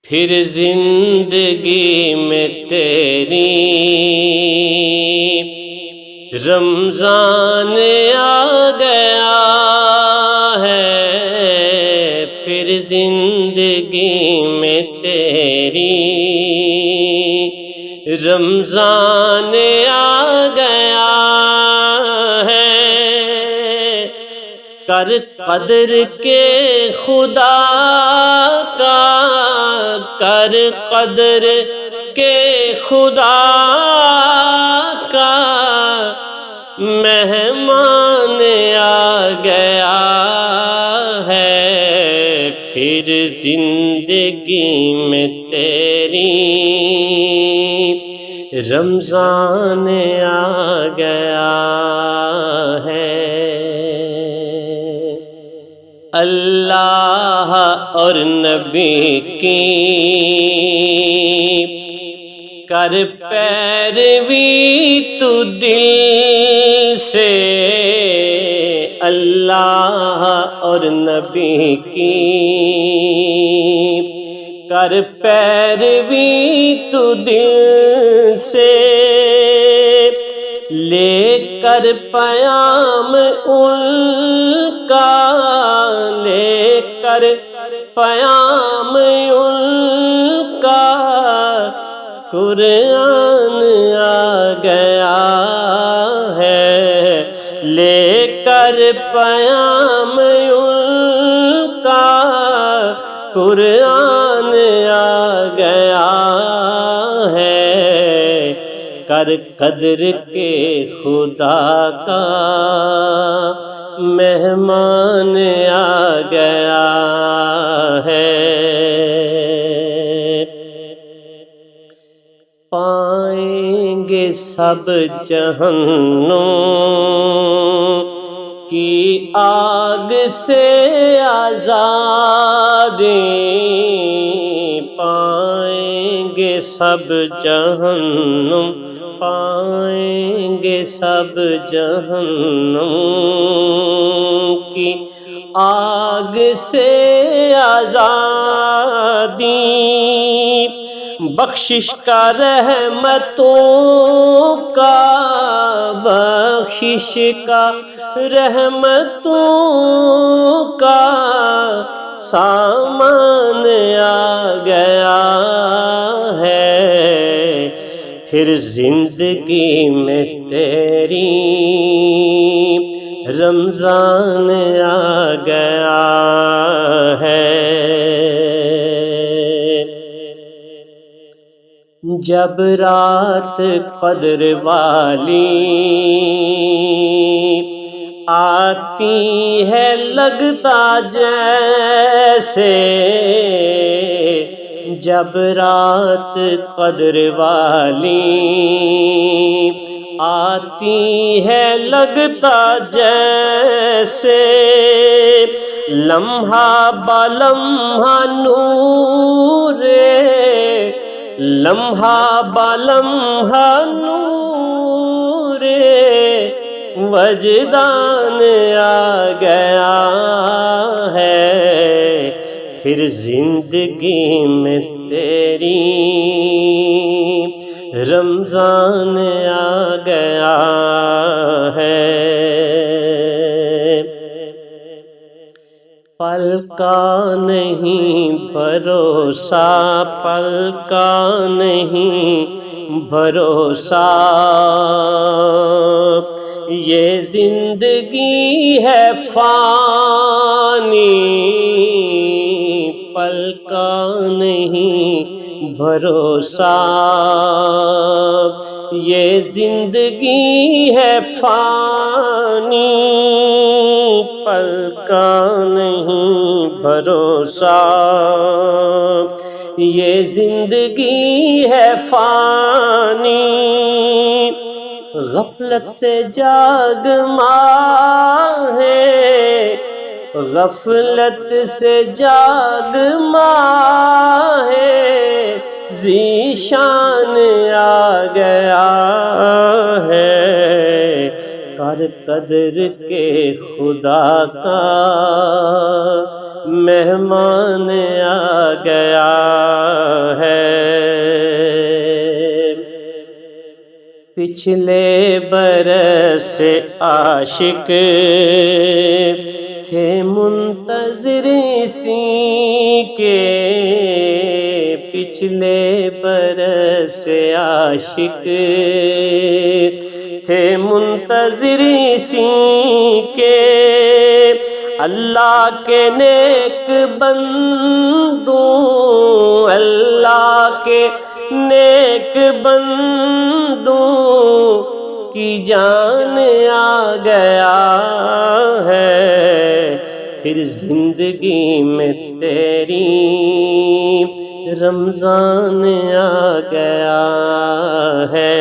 پھر زندگی میں تیری رمضان آ گیا ہے، پھر زندگی میں تیری رمضان آ گیا ہے۔ کر قدر کے خدا کا، کر قدر کے خدا کا مہمان آ گیا ہے، پھر زندگی میں تیری رمضان آ گیا ہے۔ اللہ اور نبی کی کر پیروی تو دل سے، اللہ اور نبی کی کر پیروی تو دل سے، لے کر پیام ان کا، لے کر پیام ان کا قرآن آ گیا ہے، لے کر پیام ان کا قرآن آ گیا ہے، کر قدر کے خدا کا مہمان آ گیا ہے۔ پائیں گے سب جہنم کی آگ سے آزادی، پائیں گے سب جہنم، پائیں گے سب جہنم کی آگ سے آزادی، بخشش کا رحمتوں کا، بخشش کا رحمتوں کا سامان آ گیا ہے، پھر زندگی میں تیری رمضان آ گیا ہے۔ جب رات قدر والی آتی ہے لگتا جیسے، جب رات قدر والی آتی ہے لگتا جیسے، لمحہ بلمحہ نور، لمحہ بلمحہ نور وجدان آ گیا ہے، پھر زندگی میں تیری رمضان آ گیا ہے۔ پل کا نہیں بھروسہ، پل کا نہیں بھروسہ، یہ زندگی ہے فانی، پل کا نہیں بھروسہ، یہ زندگی ہے فانی، پل کا نہیں بھروسہ، یہ زندگی ہے فانی، غفلت سے جاگ ماں ہے، غفلت سے جاگ ماں ہے، ذیشان آ گیا ہے، کر قدر کے خدا کا مہمان آ گیا پچھلے برس عاشق عاشق تھے منتظر اسی کے، پچھلے برس عاشق تھے منتظر اسی کے، اللہ کے نیک بندوں، اللہ کے نیک بندوں کی جان آ گیا ہے، پھر زندگی میں تیری رمضان آ گیا ہے۔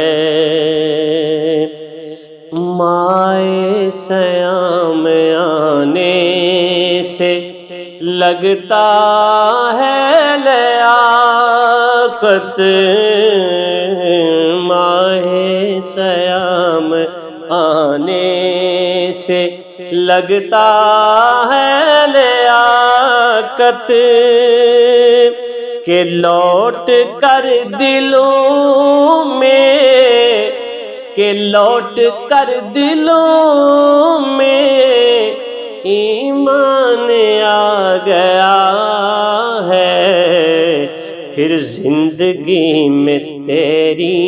مائے سیام آنے سے لگتا ہے لیاقت، ماہ سیام آنے سے لگتا ہے لیاقت، کہ لوٹ کر دلوں میں، کہ لوٹ کر دلوں میں ایمان آ گیا ہے، پھر زندگی میں تیری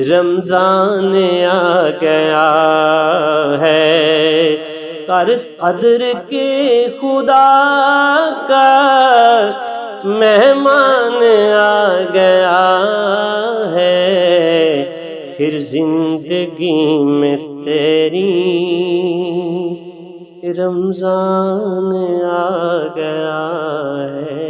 رمضان آ گیا ہے، کر قدر کے خدا کا مہمان آ گیا ہے، پھر زندگی میں تیری رمضان آ گیا ہے۔